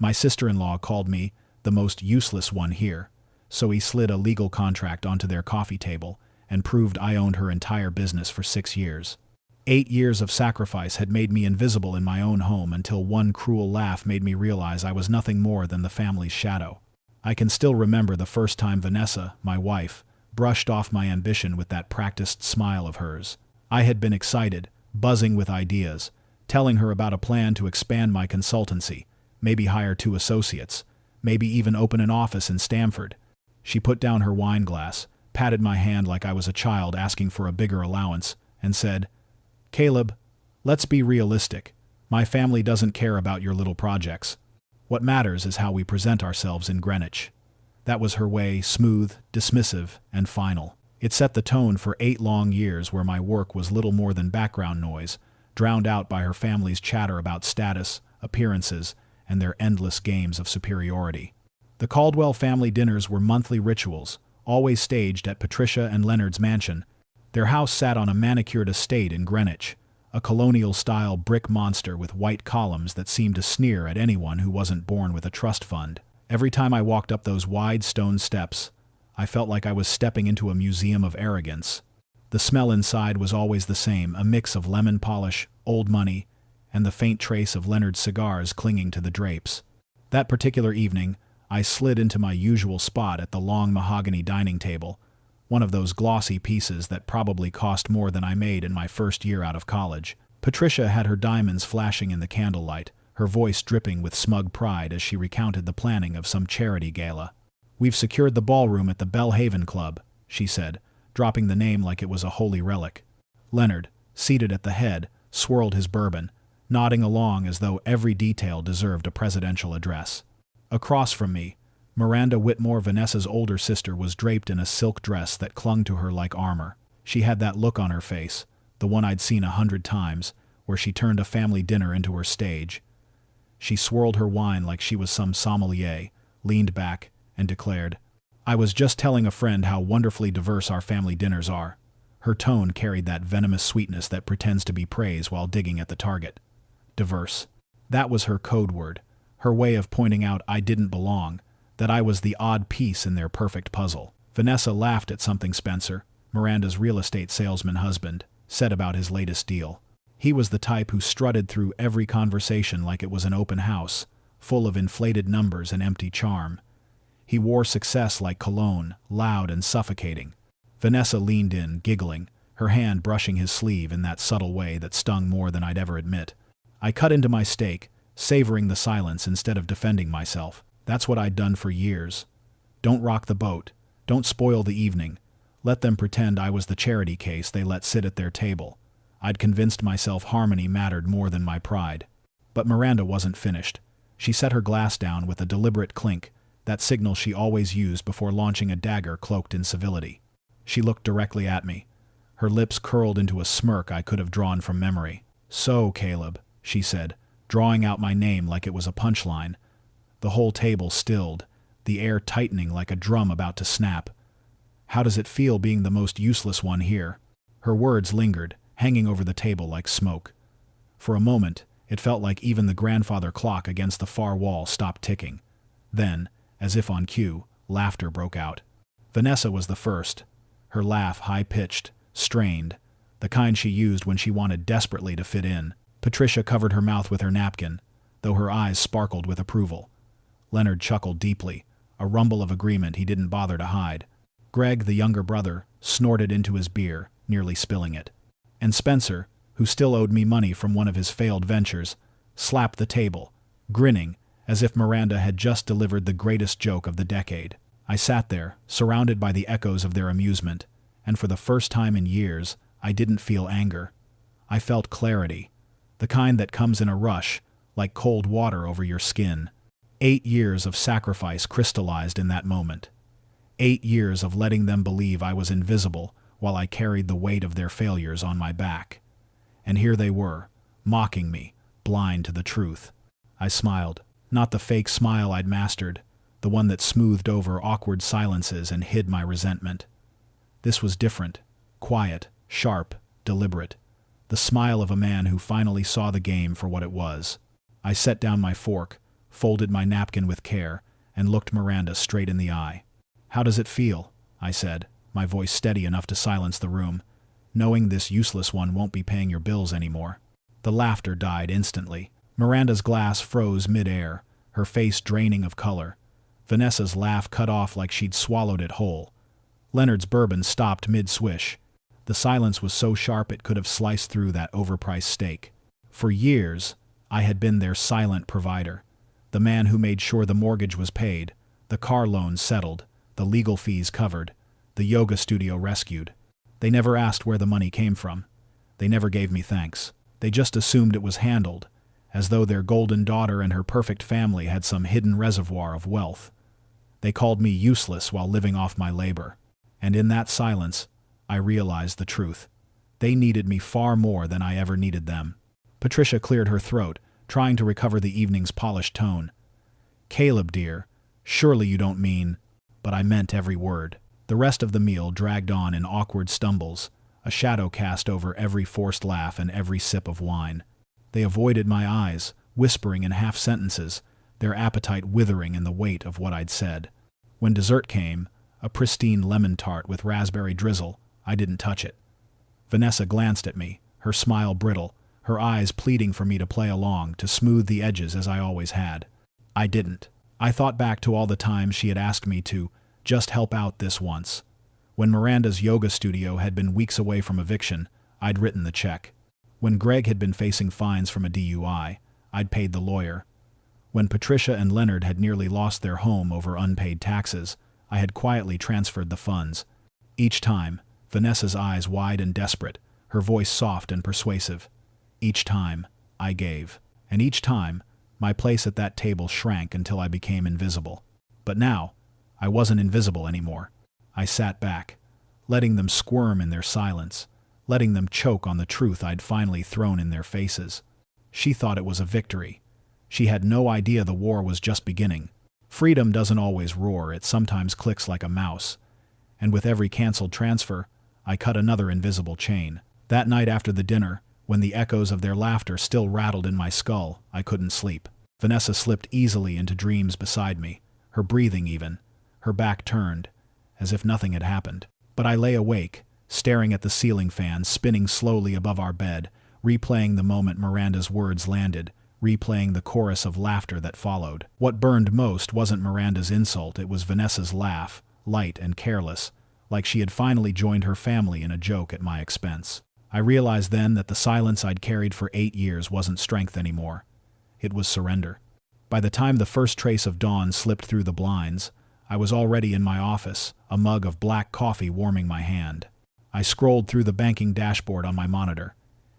My sister-in-law called me the most useless one here, so he slid a legal contract onto their coffee table and proved I owned her entire business for 6 years. 8 years of sacrifice had made me invisible in my own home until one cruel laugh made me realize I was nothing more than the family's shadow. I can still remember the first time Vanessa, my wife, brushed off my ambition with that practiced smile of hers. I had been excited, buzzing with ideas, telling her about a plan to expand my consultancy, maybe hire 2 associates, maybe even open an office in Stamford. She put down her wine glass, patted my hand like I was a child asking for a bigger allowance, and said, "Caleb, let's be realistic. My family doesn't care about your little projects. What matters is how we present ourselves in Greenwich." That was her way, smooth, dismissive, and final. It set the tone for 8 long years where my work was little more than background noise, drowned out by her family's chatter about status, appearances, and their endless games of superiority. The Caldwell family dinners were monthly rituals, always staged at Patricia and Leonard's mansion. Their house sat on a manicured estate in Greenwich, a colonial-style brick monster with white columns that seemed to sneer at anyone who wasn't born with a trust fund. Every time I walked up those wide stone steps, I felt like I was stepping into a museum of arrogance. The smell inside was always the same, a mix of lemon polish, old money, and the faint trace of Leonard's cigars clinging to the drapes. That particular evening, I slid into my usual spot at the long mahogany dining table, one of those glossy pieces that probably cost more than I made in my first year out of college. Patricia had her diamonds flashing in the candlelight, her voice dripping with smug pride as she recounted the planning of some charity gala. "We've secured the ballroom at the Belhaven Club," she said, dropping the name like it was a holy relic. Leonard, seated at the head, swirled his bourbon, nodding along as though every detail deserved a presidential address. Across from me, Miranda Whitmore, Vanessa's older sister, was draped in a silk dress that clung to her like armor. She had that look on her face, the one I'd seen 100 times, where she turned a family dinner into her stage. She swirled her wine like she was some sommelier, leaned back, and declared, "I was just telling a friend how wonderfully diverse our family dinners are." Her tone carried that venomous sweetness that pretends to be praise while digging at the target. Diverse. That was her code word, her way of pointing out I didn't belong, that I was the odd piece in their perfect puzzle. Vanessa laughed at something Spencer, Miranda's real estate salesman husband, said about his latest deal. He was the type who strutted through every conversation like it was an open house, full of inflated numbers and empty charm. He wore success like cologne, loud and suffocating. Vanessa leaned in, giggling, her hand brushing his sleeve in that subtle way that stung more than I'd ever admit. I cut into my steak, savoring the silence instead of defending myself. That's what I'd done for years. Don't rock the boat. Don't spoil the evening. Let them pretend I was the charity case they let sit at their table. I'd convinced myself harmony mattered more than my pride. But Miranda wasn't finished. She set her glass down with a deliberate clink, that signal she always used before launching a dagger cloaked in civility. She looked directly at me. Her lips curled into a smirk I could have drawn from memory. "So, Caleb," she said, drawing out my name like it was a punchline. The whole table stilled, the air tightening like a drum about to snap. "How does it feel being the most useless one here?" Her words lingered, hanging over the table like smoke. For a moment, it felt like even the grandfather clock against the far wall stopped ticking. Then, as if on cue, laughter broke out. Vanessa was the first, her laugh high-pitched, strained, the kind she used when she wanted desperately to fit in. Patricia covered her mouth with her napkin, though her eyes sparkled with approval. Leonard chuckled deeply, a rumble of agreement he didn't bother to hide. Greg, the younger brother, snorted into his beer, nearly spilling it. And Spencer, who still owed me money from one of his failed ventures, slapped the table, grinning, as if Miranda had just delivered the greatest joke of the decade. I sat there, surrounded by the echoes of their amusement, and for the first time in years, I didn't feel anger. I felt clarity, the kind that comes in a rush, like cold water over your skin. 8 years of sacrifice crystallized in that moment. 8 years of letting them believe I was invisible while I carried the weight of their failures on my back. And here they were, mocking me, blind to the truth. I smiled, not the fake smile I'd mastered, the one that smoothed over awkward silences and hid my resentment. This was different, quiet, sharp, deliberate, the smile of a man who finally saw the game for what it was. I set down my fork, folded my napkin with care, and looked Miranda straight in the eye. "How does it feel?" I said, my voice steady enough to silence the room, "knowing this useless one won't be paying your bills anymore?" The laughter died instantly. Miranda's glass froze mid-air, her face draining of color. Vanessa's laugh cut off like she'd swallowed it whole. Leonard's bourbon stopped mid-swish. The silence was so sharp it could have sliced through that overpriced steak. For years, I had been their silent provider. The man who made sure the mortgage was paid, the car loans settled, the legal fees covered, the yoga studio rescued. They never asked where the money came from. They never gave me thanks. They just assumed it was handled, as though their golden daughter and her perfect family had some hidden reservoir of wealth. They called me useless while living off my labor. And in that silence, I realized the truth. They needed me far more than I ever needed them. Patricia cleared her throat, trying to recover the evening's polished tone. "Caleb, dear, surely you don't mean—" But I meant every word. The rest of the meal dragged on in awkward stumbles, a shadow cast over every forced laugh and every sip of wine. They avoided my eyes, whispering in half-sentences, their appetite withering in the weight of what I'd said. When dessert came, a pristine lemon tart with raspberry drizzle, I didn't touch it. Vanessa glanced at me, her smile brittle, her eyes pleading for me to play along, to smooth the edges as I always had. I didn't. I thought back to all the times she had asked me to just help out this once. When Miranda's yoga studio had been weeks away from eviction, I'd written the check. When Greg had been facing fines from a DUI, I'd paid the lawyer. When Patricia and Leonard had nearly lost their home over unpaid taxes, I had quietly transferred the funds. Each time, Vanessa's eyes wide and desperate, her voice soft and persuasive. Each time, I gave. And each time, my place at that table shrank until I became invisible. But now, I wasn't invisible anymore. I sat back, letting them squirm in their silence, letting them choke on the truth I'd finally thrown in their faces. She thought it was a victory. She had no idea the war was just beginning. Freedom doesn't always roar, it sometimes clicks like a mouse. And with every canceled transfer, I cut another invisible chain. That night after the dinner, when the echoes of their laughter still rattled in my skull, I couldn't sleep. Vanessa slipped easily into dreams beside me, her breathing even, her back turned, as if nothing had happened. But I lay awake, staring at the ceiling fan spinning slowly above our bed, replaying the moment Miranda's words landed, replaying the chorus of laughter that followed. What burned most wasn't Miranda's insult, it was Vanessa's laugh, light and careless, like she had finally joined her family in a joke at my expense. I realized then that the silence I'd carried for 8 years wasn't strength anymore. It was surrender. By the time the first trace of dawn slipped through the blinds, I was already in my office, a mug of black coffee warming my hand. I scrolled through the banking dashboard on my monitor.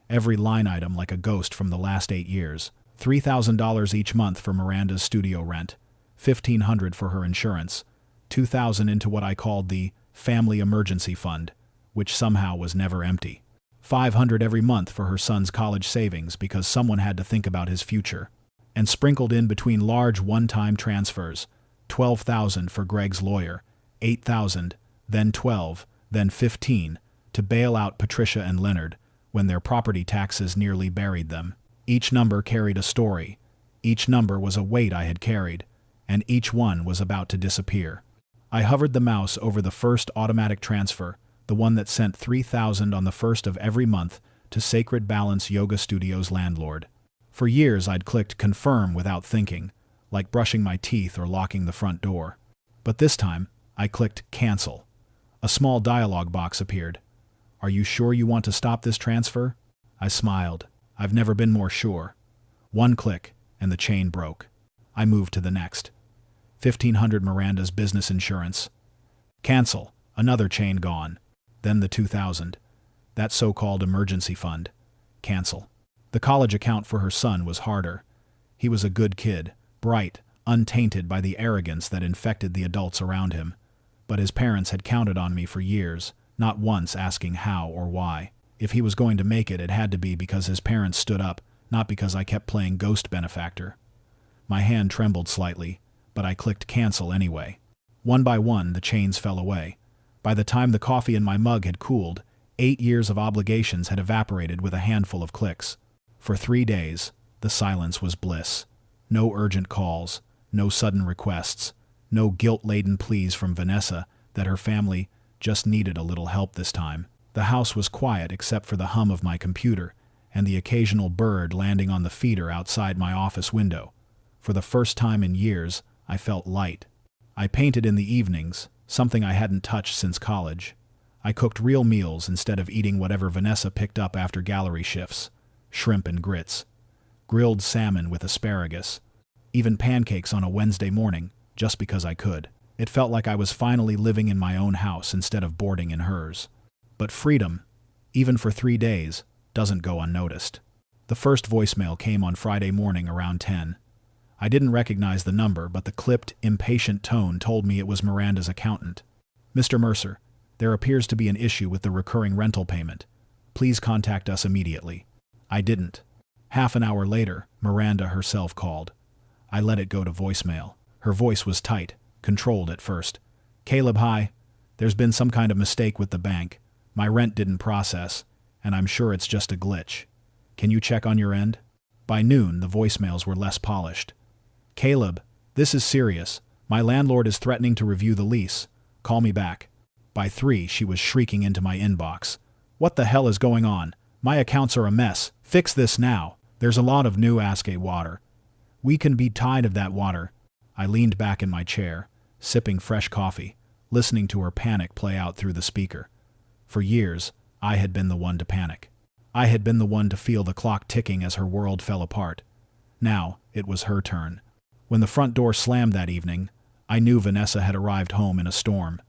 Every line item like a ghost from the last 8 years. $3,000 each month for Miranda's studio rent, $1,500 for her insurance, $2,000 into what I called the family emergency fund, which somehow was never empty. $500 every month for her son's college savings because someone had to think about his future. And sprinkled in between large one-time transfers, $12,000 for Greg's lawyer, $8,000, then $12,000, then $15,000, to bail out Patricia and Leonard when their property taxes nearly buried them. Each number carried a story. Each number was a weight I had carried, and each one was about to disappear. I hovered the mouse over the first automatic transfer, the one that sent $3,000 on the first of every month to Sacred Balance Yoga Studio's landlord. For years I'd clicked confirm without thinking, like brushing my teeth or locking the front door. But this time, I clicked cancel. A small dialog box appeared. "Are you sure you want to stop this transfer?" I smiled. I've never been more sure. One click, and the chain broke. I moved to the next. $1,500 Miranda's business insurance. Cancel. Another chain gone. Then the $2,000. That so-called emergency fund. Cancel. The college account for her son was harder. He was a good kid, bright, untainted by the arrogance that infected the adults around him. But his parents had counted on me for years, not once asking how or why. If he was going to make it, it had to be because his parents stood up, not because I kept playing ghost benefactor. My hand trembled slightly, but I clicked cancel anyway. One by one, the chains fell away. By the time the coffee in my mug had cooled, 8 years of obligations had evaporated with a handful of clicks. For 3 days, the silence was bliss. No urgent calls, no sudden requests, no guilt-laden pleas from Vanessa that her family just needed a little help this time. The house was quiet except for the hum of my computer and the occasional bird landing on the feeder outside my office window. For the first time in years, I felt light. I painted in the evenings, something I hadn't touched since college. I cooked real meals instead of eating whatever Vanessa picked up after gallery shifts. Shrimp and grits, grilled salmon with asparagus, even pancakes on a Wednesday morning, just because I could. It felt like I was finally living in my own house instead of boarding in hers. But freedom, even for 3 days, doesn't go unnoticed. The first voicemail came on Friday morning around 10. I didn't recognize the number, but the clipped, impatient tone told me it was Miranda's accountant. "Mr. Mercer, there appears to be an issue with the recurring rental payment. Please contact us immediately." I didn't. Half an hour later, Miranda herself called. I let it go to voicemail. Her voice was tight, controlled at first. "Caleb, hi. There's been some kind of mistake with the bank. My rent didn't process, and I'm sure it's just a glitch. Can you check on your end?" By noon, the voicemails were less polished. "Caleb, this is serious. My landlord is threatening to review the lease. Call me back." By 3, she was shrieking into my inbox. "What the hell is going on? My accounts are a mess. Fix this now. There's a lot of new Aske water. We can be tired of that water." I leaned back in my chair, sipping fresh coffee, listening to her panic play out through the speaker. For years, I had been the one to panic. I had been the one to feel the clock ticking as her world fell apart. Now, it was her turn. When the front door slammed that evening, I knew Vanessa had arrived home in a storm.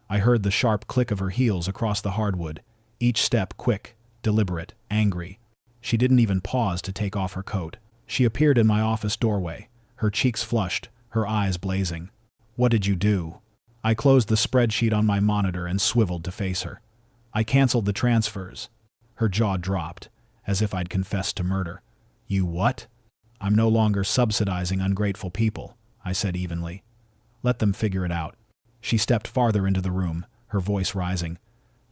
I heard the sharp click of her heels across the hardwood, each step quick, deliberate, angry. She didn't even pause to take off her coat. She appeared in my office doorway, her cheeks flushed, her eyes blazing. "What did you do?" I closed the spreadsheet on my monitor and swiveled to face her. "I canceled the transfers." Her jaw dropped, as if I'd confessed to murder. "You what?" "I'm no longer subsidizing ungrateful people," I said evenly. "Let them figure it out." She stepped farther into the room, her voice rising.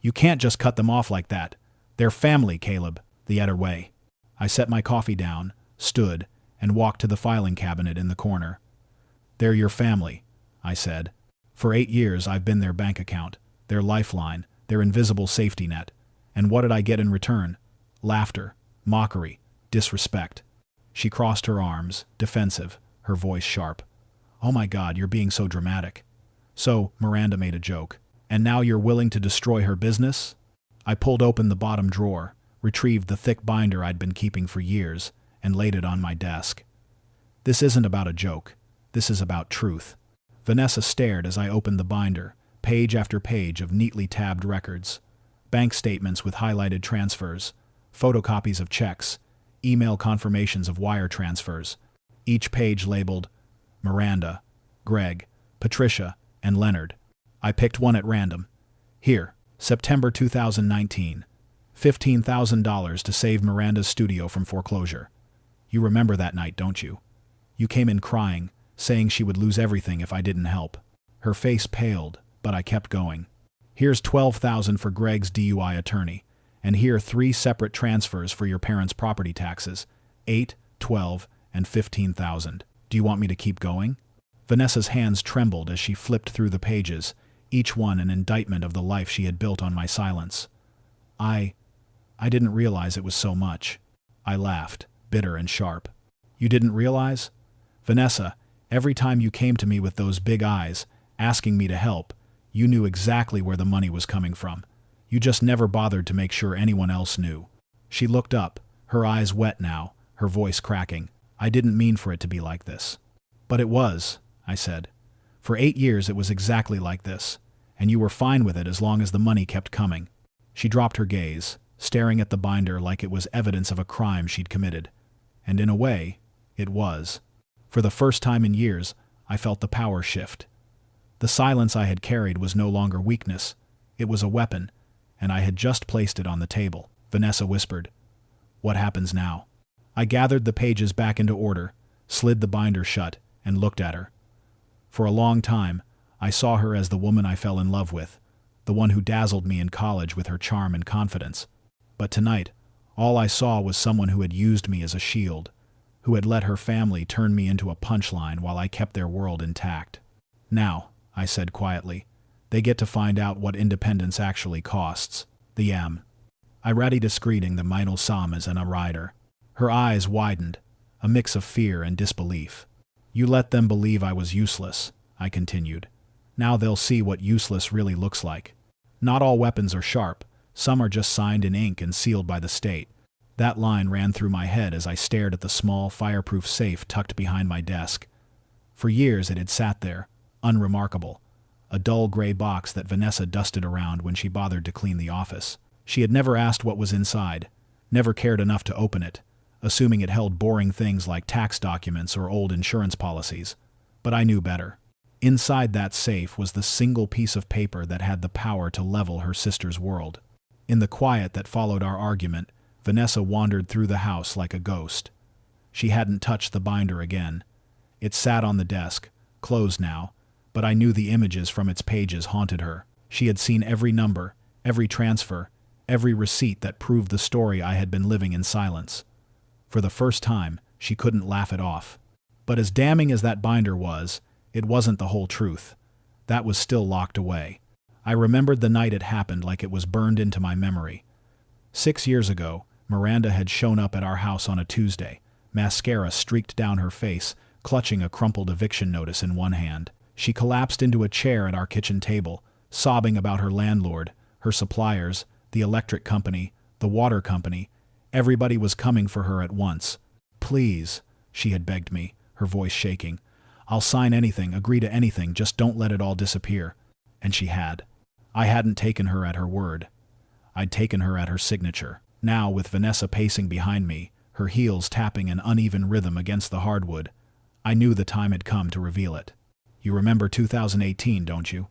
"You can't just cut them off like that. They're family, Caleb, the other way." I set my coffee down, stood, and walked to the filing cabinet in the corner. "They're your family," I said. "For 8 years I've been their bank account, their lifeline, their invisible safety net. And what did I get in return? Laughter, mockery, disrespect." She crossed her arms, defensive, her voice sharp. "Oh my God, you're being so dramatic." "So," Miranda made a joke, "and now you're willing to destroy her business?" I pulled open the bottom drawer, retrieved the thick binder I'd been keeping for years, and laid it on my desk. "This isn't about a joke. This is about truth." Vanessa stared as I opened the binder, page after page of neatly tabbed records. Bank statements with highlighted transfers, photocopies of checks, email confirmations of wire transfers, each page labeled Miranda, Greg, Patricia, and Leonard. I picked one at random. "Here, September 2019. $15,000 to save Miranda's studio from foreclosure. You remember that night, don't you? You came in crying, saying she would lose everything if I didn't help." Her face paled, but I kept going. "Here's $12,000 for Greg's DUI attorney, and here 3 separate transfers for your parents' property taxes, 8, 12, and 15,000. Do you want me to keep going?" Vanessa's hands trembled as she flipped through the pages, each one an indictment of the life she had built on my silence. I didn't realize it was so much." I laughed, bitter and sharp. "You didn't realize? Vanessa, every time you came to me with those big eyes, asking me to help, you knew exactly where the money was coming from. You just never bothered to make sure anyone else knew." She looked up, her eyes wet now, her voice cracking. "I didn't mean for it to be like this." "But it was," I said. "For 8 years it was exactly like this, and you were fine with it as long as the money kept coming." She dropped her gaze, staring at the binder like it was evidence of a crime she'd committed. And in a way, it was. For the first time in years, I felt the power shift. The silence I had carried was no longer weakness. It was a weapon, and I had just placed it on the table. Vanessa whispered, "What happens now?" I gathered the pages back into order, slid the binder shut, and looked at her. For a long time, I saw her as the woman I fell in love with, the one who dazzled me in college with her charm and confidence. But tonight, all I saw was someone who had used me as a shield, who had let her family turn me into a punchline while I kept their world intact. Now, I said quietly, they get to find out what independence actually costs. The I ready to screeding the Meinl Samas and a rider. Her eyes widened, a mix of fear and disbelief. You let them believe I was useless, I continued. Now they'll see what useless really looks like. Not all weapons are sharp, some are just signed in ink and sealed by the state. That line ran through my head as I stared at the small, fireproof safe tucked behind my desk. For years it had sat there, unremarkable, a dull gray box that Vanessa dusted around when she bothered to clean the office. She had never asked what was inside, never cared enough to open it, assuming it held boring things like tax documents or old insurance policies. But I knew better. Inside that safe was the single piece of paper that had the power to level her sister's world. In the quiet that followed our argument, Vanessa wandered through the house like a ghost. She hadn't touched the binder again. It sat on the desk, closed now, but I knew the images from its pages haunted her. She had seen every number, every transfer, every receipt that proved the story I had been living in silence. For the first time, she couldn't laugh it off. But as damning as that binder was, it wasn't the whole truth. That was still locked away. I remembered the night it happened like it was burned into my memory. 6 years ago, Miranda had shown up at our house on a Tuesday, mascara streaked down her face, clutching a crumpled eviction notice in one hand. She collapsed into a chair at our kitchen table, sobbing about her landlord, her suppliers, the electric company, the water company. Everybody was coming for her at once. Please, she had begged me, her voice shaking. I'll sign anything, agree to anything, just don't let it all disappear. And she had. I hadn't taken her at her word. I'd taken her at her signature. Now, with Vanessa pacing behind me, her heels tapping an uneven rhythm against the hardwood, I knew the time had come to reveal it. You remember 2018, don't you?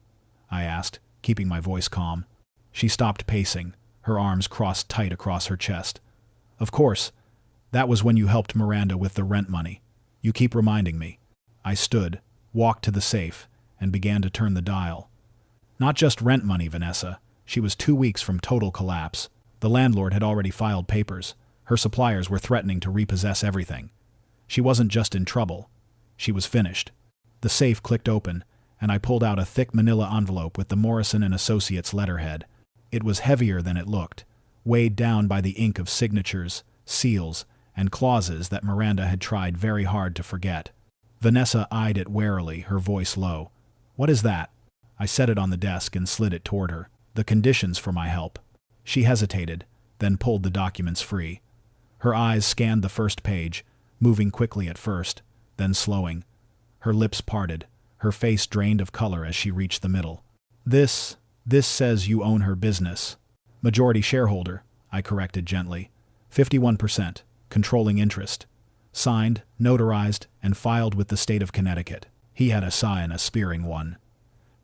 I asked, keeping my voice calm. She stopped pacing, her arms crossed tight across her chest. Of course, that was when you helped Miranda with the rent money. You keep reminding me. I stood, walked to the safe, and began to turn the dial. Not just rent money, Vanessa. She was 2 weeks from total collapse. The landlord had already filed papers. Her suppliers were threatening to repossess everything. She wasn't just in trouble. She was finished. The safe clicked open, and I pulled out a thick manila envelope with the Morrison & Associates letterhead. It was heavier than it looked, weighed down by the ink of signatures, seals, and clauses that Miranda had tried very hard to forget. Vanessa eyed it warily, her voice low. What is that? I set it on the desk and slid it toward her. The conditions for my help. She hesitated, then pulled the documents free. Her eyes scanned the first page, moving quickly at first, then slowing. Her lips parted, her face drained of color as she reached the middle. This says you own her business. Majority shareholder, I corrected gently. 51%, controlling interest. Signed, notarized, and filed with the state of Connecticut. He had a sigh and a spearing one.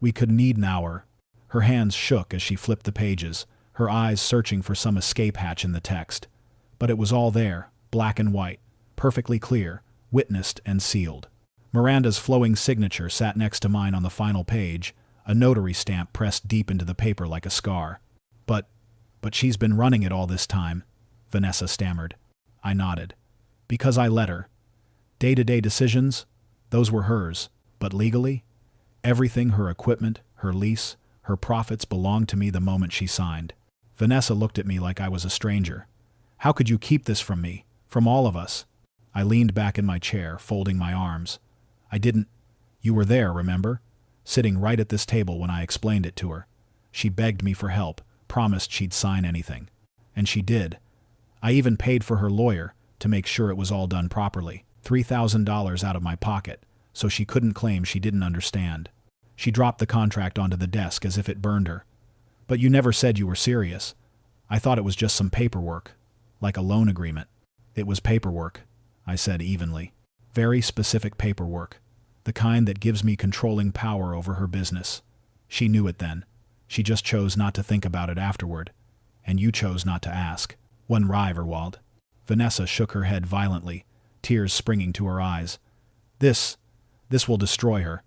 We could need an hour. Her hands shook as she flipped the pages, her eyes searching for some escape hatch in the text. But it was all there, black and white, perfectly clear, witnessed and sealed. Miranda's flowing signature sat next to mine on the final page, a notary stamp pressed deep into the paper like a scar. But she's been running it all this time, Vanessa stammered. I nodded. Because I let her. Day-to-day decisions, those were hers, but legally? Everything, her equipment, her lease, her profits belonged to me the moment she signed. Vanessa looked at me like I was a stranger. How could you keep this from me, from all of us? I leaned back in my chair, folding my arms. I didn't. You were there, remember? Sitting right at this table when I explained it to her. She begged me for help, promised she'd sign anything. And she did. I even paid for her lawyer to make sure it was all done properly. $3,000 out of my pocket, so she couldn't claim she didn't understand. She dropped the contract onto the desk as if it burned her. But you never said you were serious. I thought it was just some paperwork, like a loan agreement. It was paperwork, I said evenly. Very specific paperwork, the kind that gives me controlling power over her business. She knew it then. She just chose not to think about it afterward. And you chose not to ask. One Riverwald. Vanessa shook her head violently, tears springing to her eyes. This will destroy her,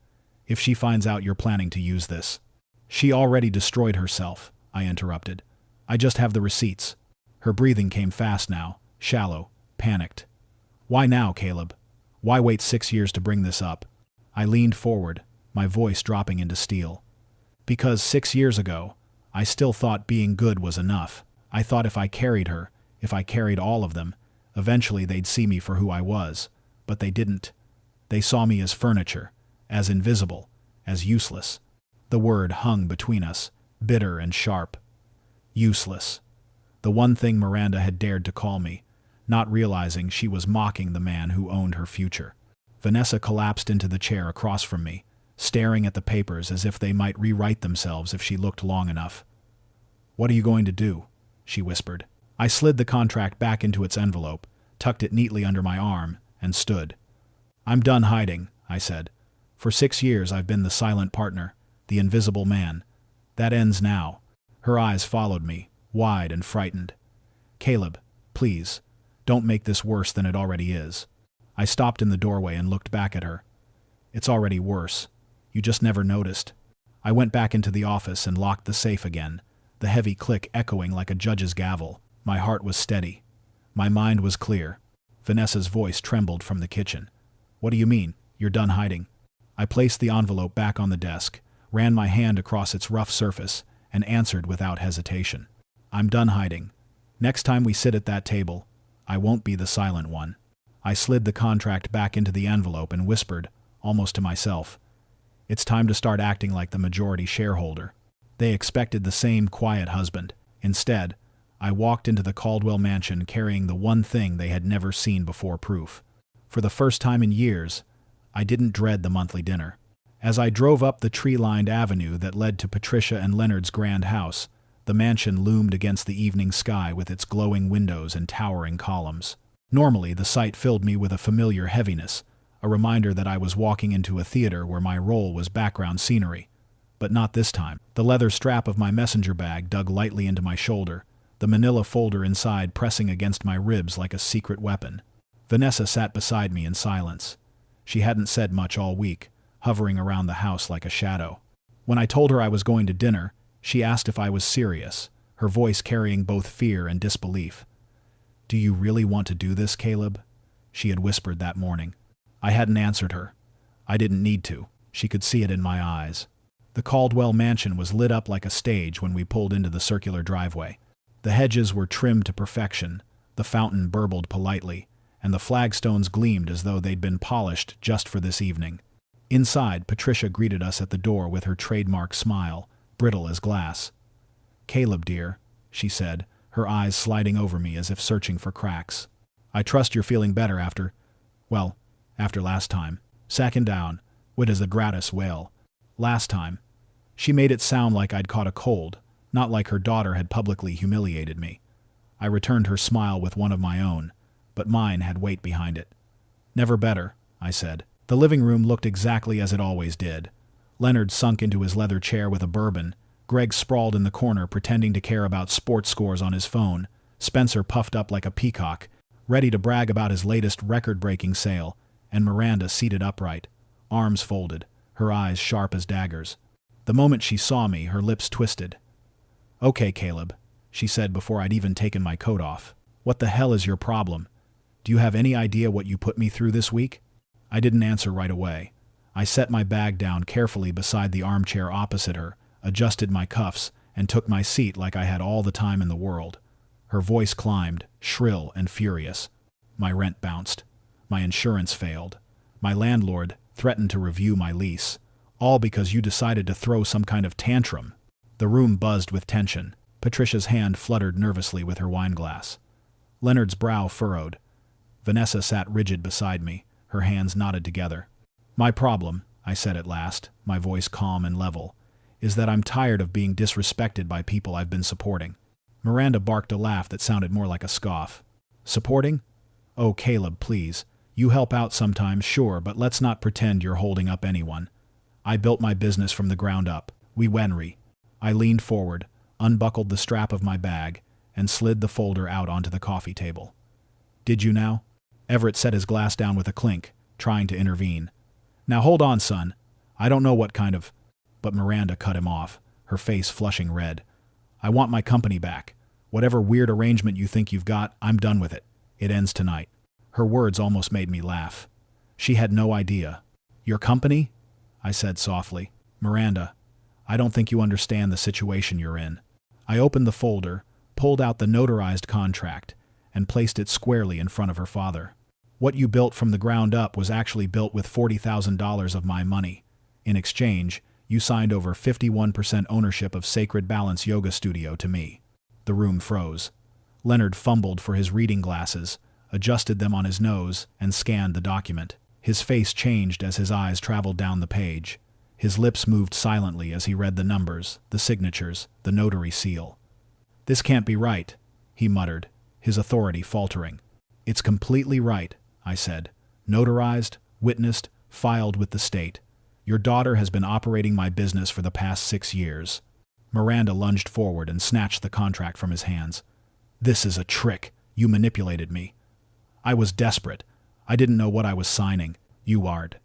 if she finds out you're planning to use this. She already destroyed herself, I interrupted. I just have the receipts. Her breathing came fast now, shallow, panicked. Why now, Caleb? Why wait 6 years to bring this up? I leaned forward, my voice dropping into steel. Because 6 years ago, I still thought being good was enough. I thought if I carried her, if I carried all of them, eventually they'd see me for who I was. But they didn't. They saw me as furniture, as invisible, as useless. The word hung between us, bitter and sharp. Useless. The one thing Miranda had dared to call me, not realizing she was mocking the man who owned her future. Vanessa collapsed into the chair across from me, staring at the papers as if they might rewrite themselves if she looked long enough. "What are you going to do?" she whispered. I slid the contract back into its envelope, tucked it neatly under my arm, and stood. "I'm done hiding," I said. "For 6 years I've been the silent partner, the invisible man. That ends now." Her eyes followed me, wide and frightened. "Caleb, please, don't make this worse than it already is." I stopped in the doorway and looked back at her. "It's already worse. You just never noticed." I went back into the office and locked the safe again, the heavy click echoing like a judge's gavel. My heart was steady. My mind was clear. Vanessa's voice trembled from the kitchen. "What do you mean, you're done hiding?" I placed the envelope back on the desk, ran my hand across its rough surface, and answered without hesitation. "I'm done hiding. Next time we sit at that table, I won't be the silent one." I slid the contract back into the envelope and whispered, almost to myself, "It's time to start acting like the majority shareholder." They expected the same quiet husband. Instead, I walked into the Caldwell mansion carrying the one thing they had never seen before proof. For the first time in years, I didn't dread the monthly dinner. As I drove up the tree-lined avenue that led to Patricia and Leonard's grand house, the mansion loomed against the evening sky with its glowing windows and towering columns. Normally, the sight filled me with a familiar heaviness, a reminder that I was walking into a theater where my role was background scenery. But not this time. The leather strap of my messenger bag dug lightly into my shoulder, the manila folder inside pressing against my ribs like a secret weapon. Vanessa sat beside me in silence. She hadn't said much all week, hovering around the house like a shadow. When I told her I was going to dinner, she asked if I was serious, her voice carrying both fear and disbelief. "Do you really want to do this, Caleb?" she had whispered that morning. I hadn't answered her. I didn't need to. She could see it in my eyes. The Caldwell mansion was lit up like a stage when we pulled into the circular driveway. The hedges were trimmed to perfection, the fountain burbled politely, and the flagstones gleamed as though they'd been polished just for this evening. Inside, Patricia greeted us at the door with her trademark smile, brittle as glass. "Caleb, dear," she said, her eyes sliding over me as if searching for cracks. "I trust you're feeling better after last time." Sacking down, wit as a gratis wail. Last time. She made it sound like I'd caught a cold, not like her daughter had publicly humiliated me. I returned her smile with one of my own, but mine had weight behind it. "Never better," I said. The living room looked exactly as it always did. Leonard sunk into his leather chair with a bourbon, Greg sprawled in the corner pretending to care about sports scores on his phone, Spencer puffed up like a peacock, ready to brag about his latest record-breaking sale, and Miranda seated upright, arms folded, her eyes sharp as daggers. The moment she saw me, her lips twisted. "Okay, Caleb," she said before I'd even taken my coat off. "What the hell is your problem? Do you have any idea what you put me through this week?" I didn't answer right away. I set my bag down carefully beside the armchair opposite her, adjusted my cuffs, and took my seat like I had all the time in the world. Her voice climbed, shrill and furious. My rent bounced. My insurance failed. My landlord threatened to review my lease. All because you decided to throw some kind of tantrum. The room buzzed with tension. Patricia's hand fluttered nervously with her wineglass. Leonard's brow furrowed. Vanessa sat rigid beside me, her hands knotted together. "My problem," I said at last, my voice calm and level, "is that I'm tired of being disrespected by people I've been supporting." Miranda barked a laugh that sounded more like a scoff. "Supporting? Oh, Caleb, please. You help out sometimes, sure, but let's not pretend you're holding up anyone. I built my business from the ground up. We Wenry." I leaned forward, unbuckled the strap of my bag, and slid the folder out onto the coffee table. "Did you now?" Everett set his glass down with a clink, trying to intervene. "Now hold on, son. I don't know what kind of—" But Miranda cut him off, her face flushing red. "I want my company back. Whatever weird arrangement you think you've got, I'm done with it. It ends tonight." Her words almost made me laugh. She had no idea. Your company? I said softly. Miranda, I don't think you understand the situation you're in. I opened the folder, pulled out the notarized contract, and placed it squarely in front of her father. What you built from the ground up was actually built with $40,000 of my money. In exchange, you signed over 51% ownership of Sacred Balance Yoga Studio to me. The room froze. Leonard fumbled for his reading glasses, adjusted them on his nose, and scanned the document. His face changed as his eyes traveled down the page. His lips moved silently as he read the numbers, the signatures, the notary seal. This can't be right, he muttered, his authority faltering. It's completely right, I said. Notarized, witnessed, filed with the state. Your daughter has been operating my business for the past 6 years. Miranda lunged forward and snatched the contract from his hands. This is a trick. You manipulated me. I was desperate. I didn't know what I was signing. You aren't.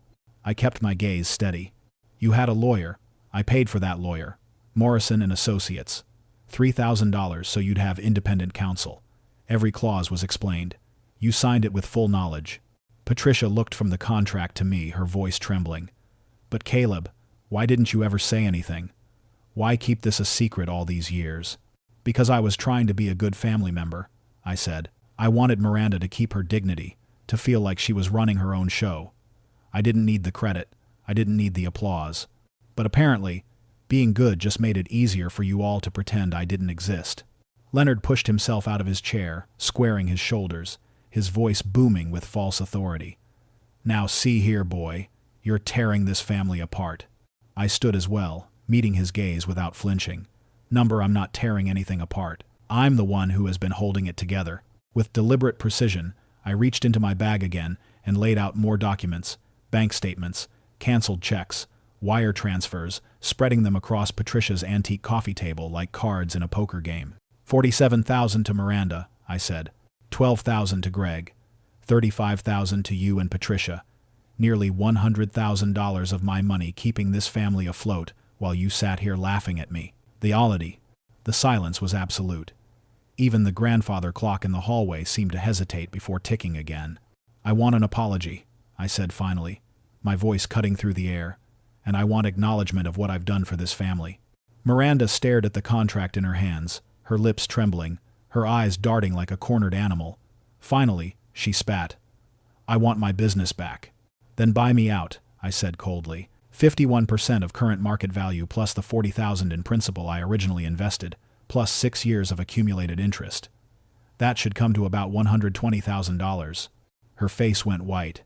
I kept my gaze steady. You had a lawyer. I paid for that lawyer. Morrison and Associates. $3,000 so you'd have independent counsel. Every clause was explained. You signed it with full knowledge. Patricia looked from the contract to me, her voice trembling. But Caleb, why didn't you ever say anything? Why keep this a secret all these years? Because I was trying to be a good family member, I said. I wanted Miranda to keep her dignity, to feel like she was running her own show. I didn't need the credit. I didn't need the applause. But apparently, being good just made it easier for you all to pretend I didn't exist. Leonard pushed himself out of his chair, squaring his shoulders, his voice booming with false authority. Now see here, boy. You're tearing this family apart. I stood as well, meeting his gaze without flinching. Number, I'm not tearing anything apart. I'm the one who has been holding it together. With deliberate precision, I reached into my bag again and laid out more documents, bank statements, canceled checks, wire transfers, spreading them across Patricia's antique coffee table like cards in a poker game. $47,000 to Miranda, I said. $12,000 to Greg. $35,000 to you and Patricia. Nearly $100,000 of my money keeping this family afloat while you sat here laughing at me. The silence was absolute. Even the grandfather clock in the hallway seemed to hesitate before ticking again. I want an apology, I said finally, my voice cutting through the air, and I want acknowledgement of what I've done for this family. Miranda stared at the contract in her hands, her lips trembling, her eyes darting like a cornered animal. Finally, she spat. I want my business back. Then buy me out, I said coldly. 51% of current market value plus the $40,000 in principal I originally invested, plus 6 years of accumulated interest. That should come to about $120,000. Her face went white.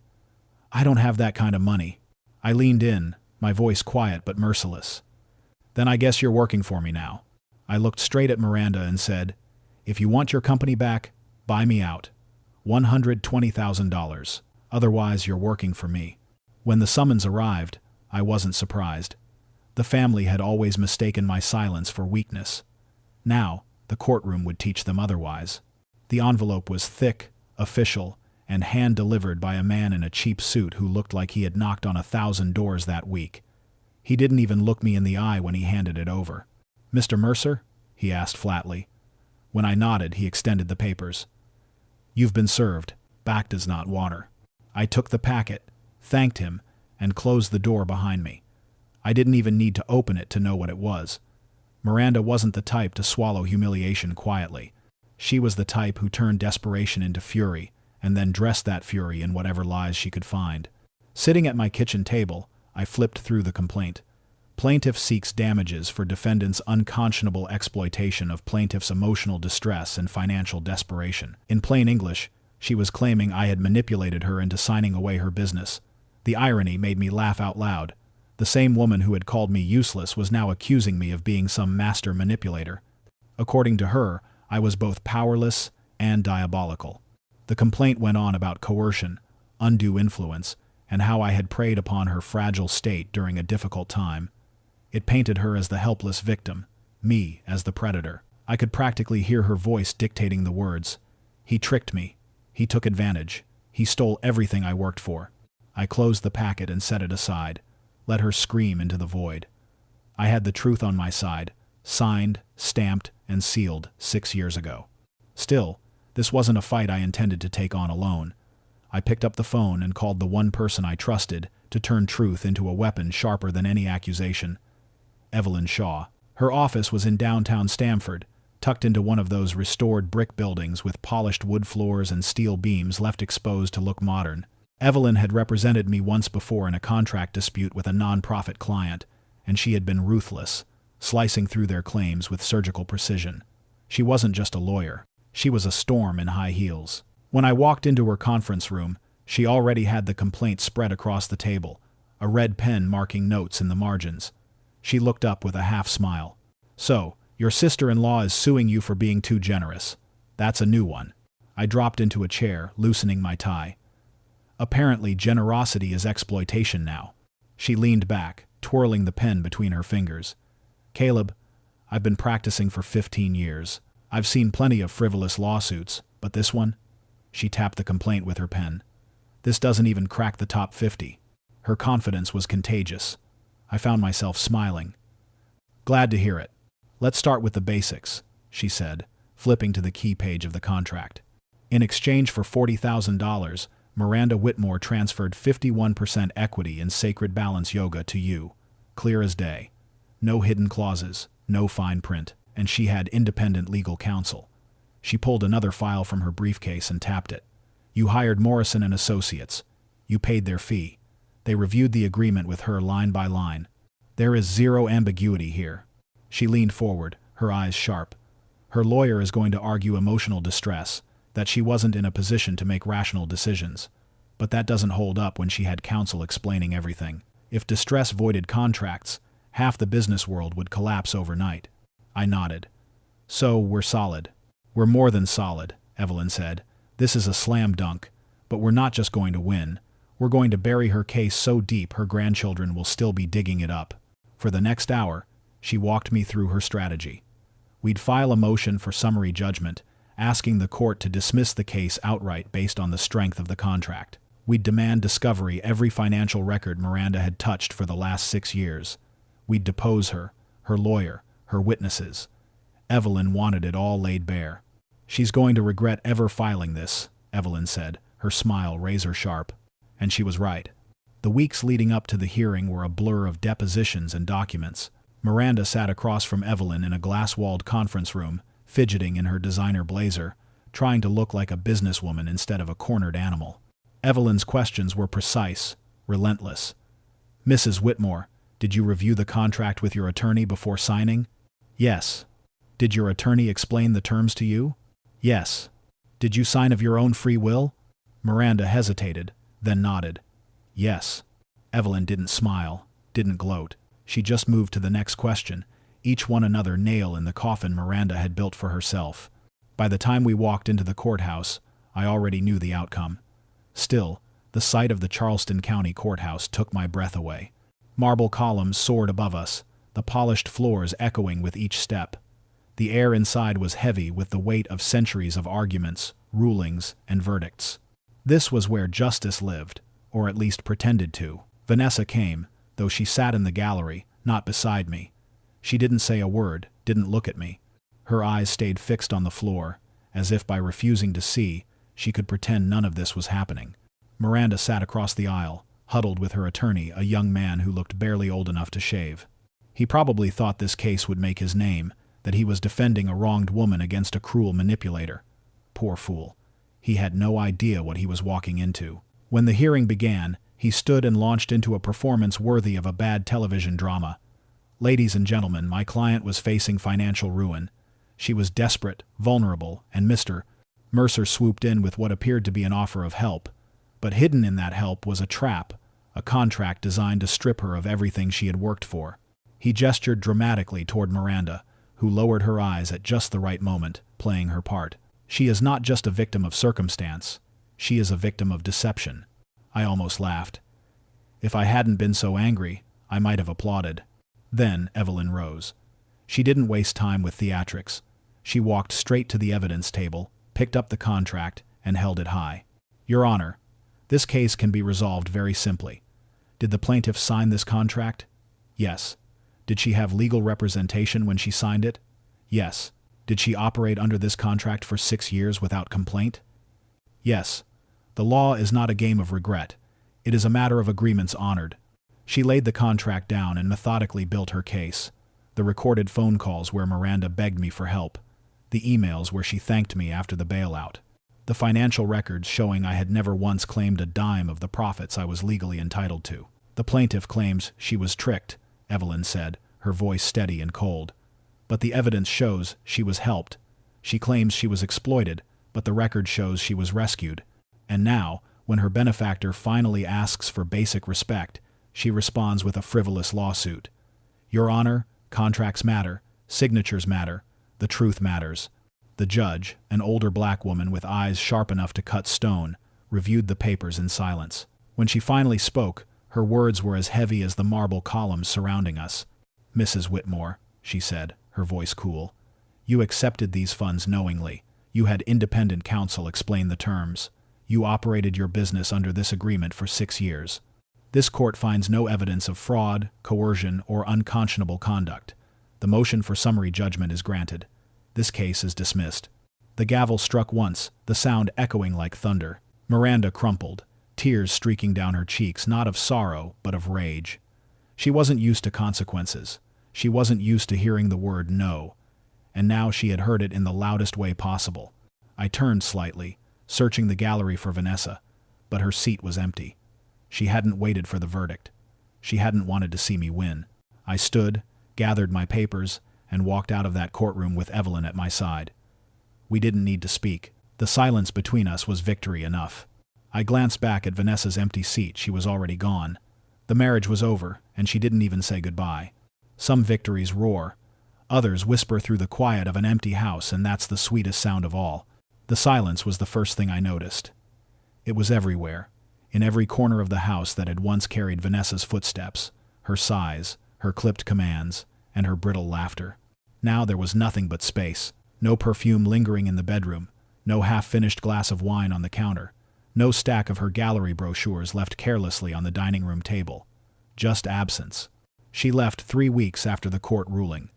I don't have that kind of money. I leaned in, my voice quiet but merciless. Then I guess you're working for me now. I looked straight at Miranda and said, if you want your company back, buy me out. $120,000. Otherwise, you're working for me. When the summons arrived, I wasn't surprised. The family had always mistaken my silence for weakness. Now, the courtroom would teach them otherwise. The envelope was thick, official, and hand-delivered by a man in a cheap suit who looked like he had knocked on 1,000 doors that week. He didn't even look me in the eye when he handed it over. Mr. Mercer? He asked flatly. When I nodded, he extended the papers. You've been served. Back does not water. I took the packet, thanked him, and closed the door behind me. I didn't even need to open it to know what it was. Miranda wasn't the type to swallow humiliation quietly. She was the type who turned desperation into fury, and then dressed that fury in whatever lies she could find. Sitting at my kitchen table, I flipped through the complaint. Plaintiff seeks damages for defendant's unconscionable exploitation of plaintiff's emotional distress and financial desperation. In plain English, she was claiming I had manipulated her into signing away her business. The irony made me laugh out loud. The same woman who had called me useless was now accusing me of being some master manipulator. According to her, I was both powerless and diabolical. The complaint went on about coercion, undue influence, and how I had preyed upon her fragile state during a difficult time. It painted her as the helpless victim, me as the predator. I could practically hear her voice dictating the words. He tricked me. He took advantage. He stole everything I worked for. I closed the packet and set it aside, let her scream into the void. I had the truth on my side, signed, stamped, and sealed 6 years ago. Still, this wasn't a fight I intended to take on alone. I picked up the phone and called the one person I trusted to turn truth into a weapon sharper than any accusation. Evelyn Shaw. Her office was in downtown Stamford, tucked into one of those restored brick buildings with polished wood floors and steel beams left exposed to look modern. Evelyn had represented me once before in a contract dispute with a non-profit client, and she had been ruthless, slicing through their claims with surgical precision. She wasn't just a lawyer. She was a storm in high heels. When I walked into her conference room, she already had the complaint spread across the table, a red pen marking notes in the margins. She looked up with a half-smile. "So, your sister-in-law is suing you for being too generous. That's a new one." I dropped into a chair, loosening my tie. "Apparently, generosity is exploitation now." She leaned back, twirling the pen between her fingers. "Caleb, I've been practicing for 15 years. I've seen plenty of frivolous lawsuits, but this one?" She tapped the complaint with her pen. "This doesn't even crack the top 50. Her confidence was contagious. I found myself smiling. "Glad to hear it. Let's start with the basics," she said, flipping to the key page of the contract. "In exchange for $40,000, Miranda Whitmore transferred 51% equity in Sacred Balance Yoga to you. Clear as day. No hidden clauses, no fine print, and she had independent legal counsel." She pulled another file from her briefcase and tapped it. "You hired Morrison and Associates. You paid their fee. They reviewed the agreement with her line by line. There is zero ambiguity here." She leaned forward, her eyes sharp. "Her lawyer is going to argue emotional distress, that she wasn't in a position to make rational decisions. But that doesn't hold up when she had counsel explaining everything. If distress voided contracts, half the business world would collapse overnight." I nodded. "So, we're solid." "We're more than solid," Evelyn said. "This is a slam dunk. But we're not just going to win. We're going to bury her case so deep her grandchildren will still be digging it up." For the next hour, she walked me through her strategy. We'd file a motion for summary judgment, asking the court to dismiss the case outright based on the strength of the contract. We'd demand discovery every financial record Miranda had touched for the last 6 years. We'd depose her, her lawyer, her witnesses. Evelyn wanted it all laid bare. "She's going to regret ever filing this," Evelyn said, her smile razor-sharp. And she was right. The weeks leading up to the hearing were a blur of depositions and documents. Miranda sat across from Evelyn in a glass-walled conference room, fidgeting in her designer blazer, trying to look like a businesswoman instead of a cornered animal. Evelyn's questions were precise, relentless. "Mrs. Whitmore, did you review the contract with your attorney before signing?" "Yes." "Did your attorney explain the terms to you?" "Yes." "Did you sign of your own free will?" Miranda hesitated, then nodded. "Yes." Evelyn didn't smile, didn't gloat. She just moved to the next question, each one another nail in the coffin Miranda had built for herself. By the time we walked into the courthouse, I already knew the outcome. Still, the sight of the Charleston County Courthouse took my breath away. Marble columns soared above us, the polished floors echoing with each step. The air inside was heavy with the weight of centuries of arguments, rulings, and verdicts. This was where justice lived, or at least pretended to. Vanessa came, though she sat in the gallery, not beside me. She didn't say a word, didn't look at me. Her eyes stayed fixed on the floor, as if by refusing to see, she could pretend none of this was happening. Miranda sat across the aisle, huddled with her attorney, a young man who looked barely old enough to shave. He probably thought this case would make his name, that he was defending a wronged woman against a cruel manipulator. Poor fool. He had no idea what he was walking into. When the hearing began, he stood and launched into a performance worthy of a bad television drama. "Ladies and gentlemen, my client was facing financial ruin. She was desperate, vulnerable, and Mr. Mercer swooped in with what appeared to be an offer of help. But hidden in that help was a trap, a contract designed to strip her of everything she had worked for." He gestured dramatically toward Miranda, who lowered her eyes at just the right moment, playing her part. "She is not just a victim of circumstance. She is a victim of deception." I almost laughed. If I hadn't been so angry, I might have applauded. Then Evelyn rose. She didn't waste time with theatrics. She walked straight to the evidence table, picked up the contract, and held it high. "Your Honor, this case can be resolved very simply. Did the plaintiff sign this contract? Yes. Did she have legal representation when she signed it? Yes. Did she operate under this contract for 6 years without complaint? Yes. The The law is not a game of regret. It is a matter of agreements honored. She laid the contract down and methodically built her case. The recorded phone calls where Miranda begged me for help. The emails where she thanked me after the bailout. The financial records showing I had never once claimed a dime of the profits I was legally entitled to. The plaintiff claims she was tricked, Evelyn said, her voice steady and cold. But the evidence shows she was helped. She claims she was exploited, but the record shows she was rescued. And now, when her benefactor finally asks for basic respect, she responds with a frivolous lawsuit. Your Honor, contracts matter, signatures matter, the truth matters. The judge, an older black woman with eyes sharp enough to cut stone, reviewed the papers in silence. When she finally spoke, her words were as heavy as the marble columns surrounding us. Mrs. Whitmore, she said, her voice cool, you accepted these funds knowingly. You had independent counsel explain the terms. You operated your business under this agreement for 6 years. This court finds no evidence of fraud, coercion, or unconscionable conduct. The motion for summary judgment is granted. This case is dismissed. The gavel struck once, the sound echoing like thunder. Miranda crumpled, tears streaking down her cheeks, not of sorrow, but of rage. She wasn't used to consequences. She wasn't used to hearing the word no. And now she had heard it in the loudest way possible. I turned slightly, searching the gallery for Vanessa, but her seat was empty. She hadn't waited for the verdict. She hadn't wanted to see me win. I stood, gathered my papers, and walked out of that courtroom with Evelyn at my side. We didn't need to speak. The silence between us was victory enough. I glanced back at Vanessa's empty seat. She was already gone. The marriage was over, and she didn't even say goodbye. Some victories roar. Others whisper through the quiet of an empty house, and that's the sweetest sound of all. The silence was the first thing I noticed. It was everywhere, in every corner of the house that had once carried Vanessa's footsteps, her sighs, her clipped commands, and her brittle laughter. Now there was nothing but space. No perfume lingering in the bedroom, no half-finished glass of wine on the counter, no stack of her gallery brochures left carelessly on the dining room table. Just absence. She left 3 weeks after the court ruling.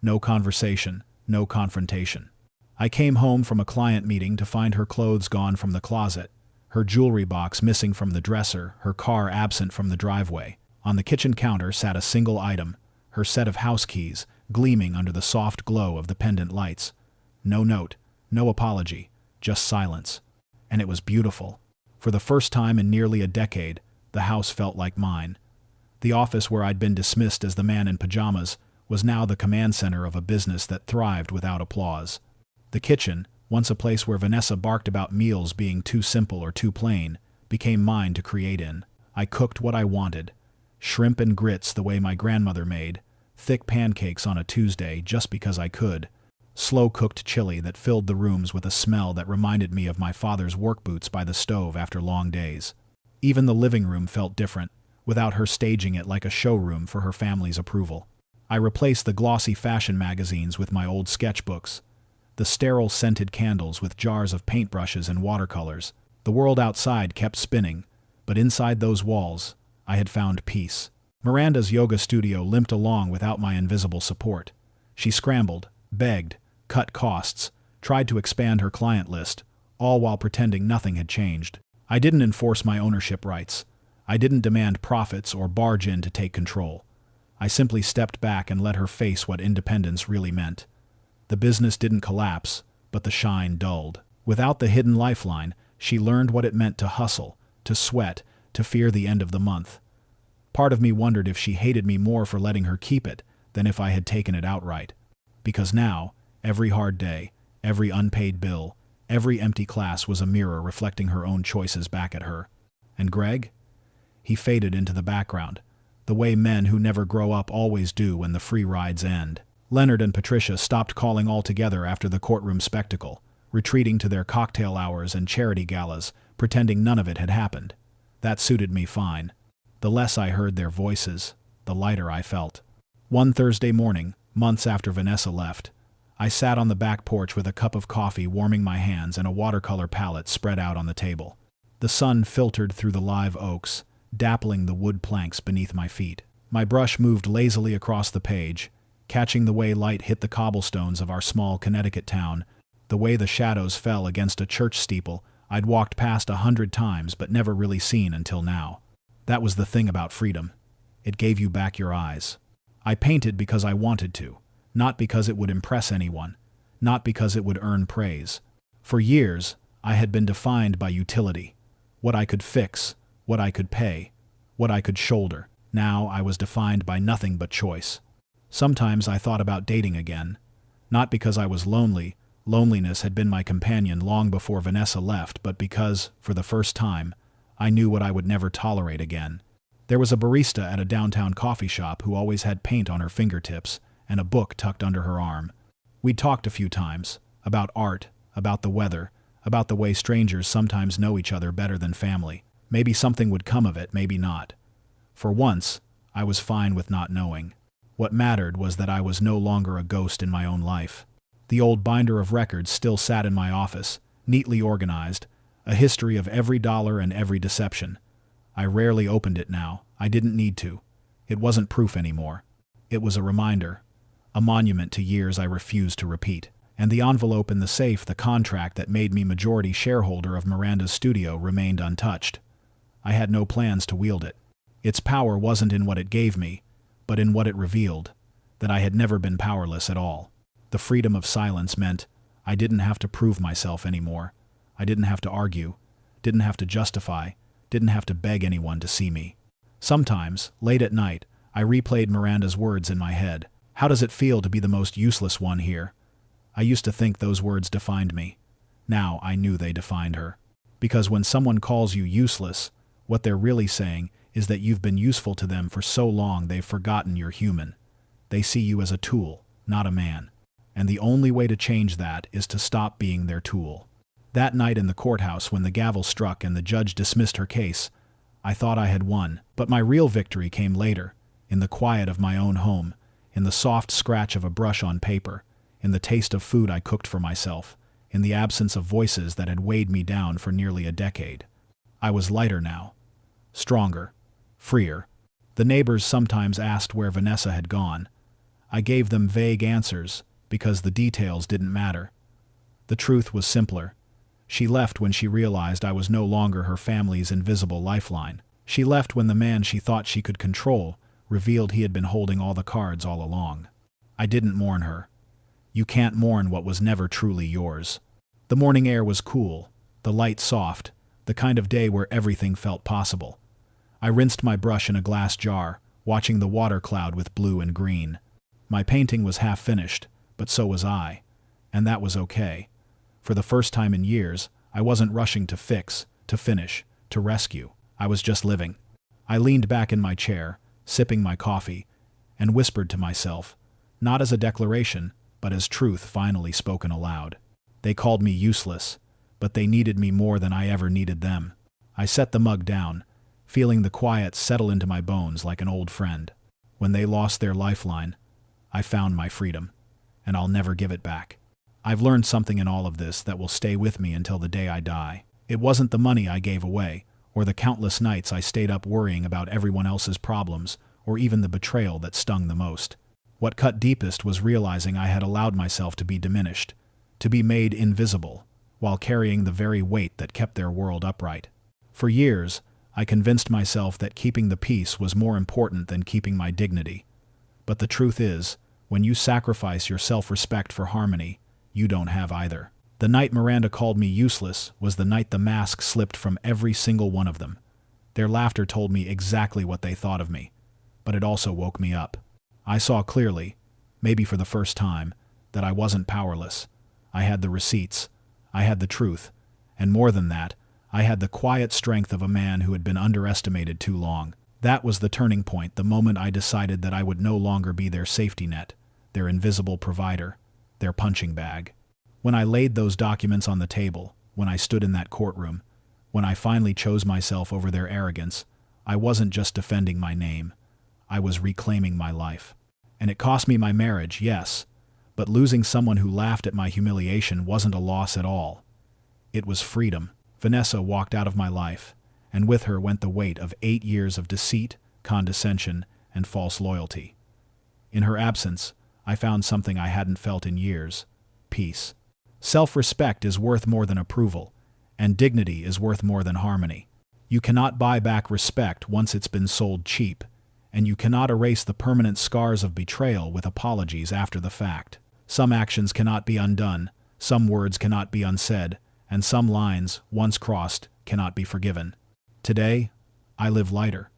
No conversation, no confrontation. I came home from a client meeting to find her clothes gone from the closet, her jewelry box missing from the dresser, her car absent from the driveway. On the kitchen counter sat a single item, her set of house keys, gleaming under the soft glow of the pendant lights. No note, no apology, just silence. And it was beautiful. For the first time in nearly a decade, the house felt like mine. The office where I'd been dismissed as the man in pajamas was now the command center of a business that thrived without applause. The kitchen, once a place where Vanessa barked about meals being too simple or too plain, became mine to create in. I cooked what I wanted. Shrimp and grits the way my grandmother made, thick pancakes on a Tuesday just because I could, slow-cooked chili that filled the rooms with a smell that reminded me of my father's work boots by the stove after long days. Even the living room felt different, without her staging it like a showroom for her family's approval. I replaced the glossy fashion magazines with my old sketchbooks, the sterile scented candles with jars of paintbrushes and watercolors. The world outside kept spinning, but inside those walls, I had found peace. Miranda's yoga studio limped along without my invisible support. She scrambled, begged, cut costs, tried to expand her client list, all while pretending nothing had changed. I didn't enforce my ownership rights. I didn't demand profits or barge in to take control. I simply stepped back and let her face what independence really meant. The business didn't collapse, but the shine dulled. Without the hidden lifeline, she learned what it meant to hustle, to sweat, to fear the end of the month. Part of me wondered if she hated me more for letting her keep it than if I had taken it outright. Because now, every hard day, every unpaid bill, every empty class was a mirror reflecting her own choices back at her. And Greg? He faded into the background, the way men who never grow up always do when the free rides end. Leonard and Patricia stopped calling altogether after the courtroom spectacle, retreating to their cocktail hours and charity galas, pretending none of it had happened. That suited me fine. The less I heard their voices, the lighter I felt. One Thursday morning, months after Vanessa left, I sat on the back porch with a cup of coffee warming my hands and a watercolor palette spread out on the table. The sun filtered through the live oaks, dappling the wood planks beneath my feet. My brush moved lazily across the page, catching the way light hit the cobblestones of our small Connecticut town, the way the shadows fell against a church steeple I'd walked past 100 times but never really seen until now. That was the thing about freedom. It gave you back your eyes. I painted because I wanted to, not because it would impress anyone, not because it would earn praise. For years, I had been defined by utility. What I could fix, what I could pay, what I could shoulder. Now I was defined by nothing but choice. Sometimes I thought about dating again. Not because I was lonely. Loneliness had been my companion long before Vanessa left, but because, for the first time, I knew what I would never tolerate again. There was a barista at a downtown coffee shop who always had paint on her fingertips and a book tucked under her arm. We'd talked a few times, about art, about the weather, about the way strangers sometimes know each other better than family. Maybe something would come of it, maybe not. For once, I was fine with not knowing. What mattered was that I was no longer a ghost in my own life. The old binder of records still sat in my office, neatly organized, a history of every dollar and every deception. I rarely opened it now. I didn't need to. It wasn't proof anymore. It was a reminder, a monument to years I refused to repeat. And the envelope in the safe, the contract that made me majority shareholder of Miranda's studio, remained untouched. I had no plans to wield it. Its power wasn't in what it gave me, but in what it revealed, that I had never been powerless at all. The freedom of silence meant I didn't have to prove myself anymore. I didn't have to argue, didn't have to justify, didn't have to beg anyone to see me. Sometimes, late at night, I replayed Miranda's words in my head. How does it feel to be the most useless one here? I used to think those words defined me. Now I knew they defined her. Because when someone calls you useless, what they're really saying is that you've been useful to them for so long they've forgotten you're human. They see you as a tool, not a man. And the only way to change that is to stop being their tool. That night in the courthouse, when the gavel struck and the judge dismissed her case, I thought I had won. But my real victory came later, in the quiet of my own home, in the soft scratch of a brush on paper, in the taste of food I cooked for myself, in the absence of voices that had weighed me down for nearly a decade. I was lighter now, stronger, freer. The neighbors sometimes asked where Vanessa had gone. I gave them vague answers, because the details didn't matter. The truth was simpler. She left when she realized I was no longer her family's invisible lifeline. She left when the man she thought she could control revealed he had been holding all the cards all along. I didn't mourn her. You can't mourn what was never truly yours. The morning air was cool, the light soft, the kind of day where everything felt possible. I rinsed my brush in a glass jar, watching the water cloud with blue and green. My painting was half finished, but so was I. And that was okay. For the first time in years, I wasn't rushing to fix, to finish, to rescue. I was just living. I leaned back in my chair, sipping my coffee, and whispered to myself, not as a declaration, but as truth finally spoken aloud. They called me useless, but they needed me more than I ever needed them. I set the mug down, feeling the quiet settle into my bones like an old friend. When they lost their lifeline, I found my freedom, and I'll never give it back. I've learned something in all of this that will stay with me until the day I die. It wasn't the money I gave away, or the countless nights I stayed up worrying about everyone else's problems, or even the betrayal that stung the most. What cut deepest was realizing I had allowed myself to be diminished, to be made invisible, while carrying the very weight that kept their world upright. For years, I convinced myself that keeping the peace was more important than keeping my dignity. But the truth is, when you sacrifice your self-respect for harmony, you don't have either. The night Miranda called me useless was the night the mask slipped from every single one of them. Their laughter told me exactly what they thought of me, but it also woke me up. I saw clearly, maybe for the first time, that I wasn't powerless. I had the receipts, I had the truth, and more than that, I had the quiet strength of a man who had been underestimated too long. That was the turning point, the moment I decided that I would no longer be their safety net, their invisible provider, their punching bag. When I laid those documents on the table, when I stood in that courtroom, when I finally chose myself over their arrogance, I wasn't just defending my name. I was reclaiming my life. And it cost me my marriage, yes, but losing someone who laughed at my humiliation wasn't a loss at all. It was freedom. Vanessa walked out of my life, and with her went the weight of 8 years of deceit, condescension, and false loyalty. In her absence, I found something I hadn't felt in years: peace. Self-respect is worth more than approval, And dignity is worth more than harmony. You cannot buy back respect once it's been sold cheap, and you cannot erase the permanent scars of betrayal with apologies after the fact. Some actions cannot be undone, some words cannot be unsaid, and some lines, once crossed, cannot be forgiven. Today, I live lighter.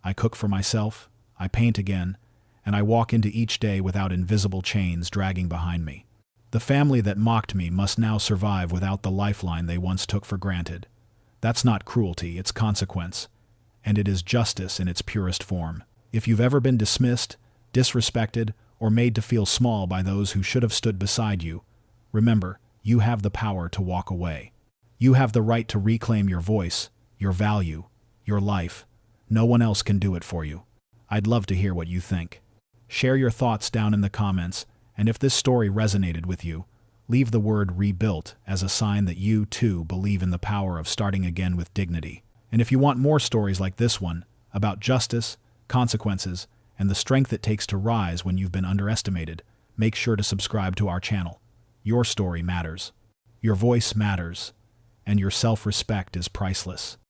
I cook for myself, I paint again, and I walk into each day without invisible chains dragging behind me. The family that mocked me must now survive without the lifeline they once took for granted. That's not cruelty, it's consequence, and it is justice in its purest form. If you've ever been dismissed, disrespected, or made to feel small by those who should have stood beside you, remember, you have the power to walk away. You have the right to reclaim your voice, your value, your life. No one else can do it for you. I'd love to hear what you think. Share your thoughts down in the comments, and if this story resonated with you, leave the word rebuilt as a sign that you, too, believe in the power of starting again with dignity. And if you want more stories like this one, about justice, consequences, and the strength it takes to rise when you've been underestimated, make sure to subscribe to our channel. Your story matters. Your voice matters. And your self-respect is priceless.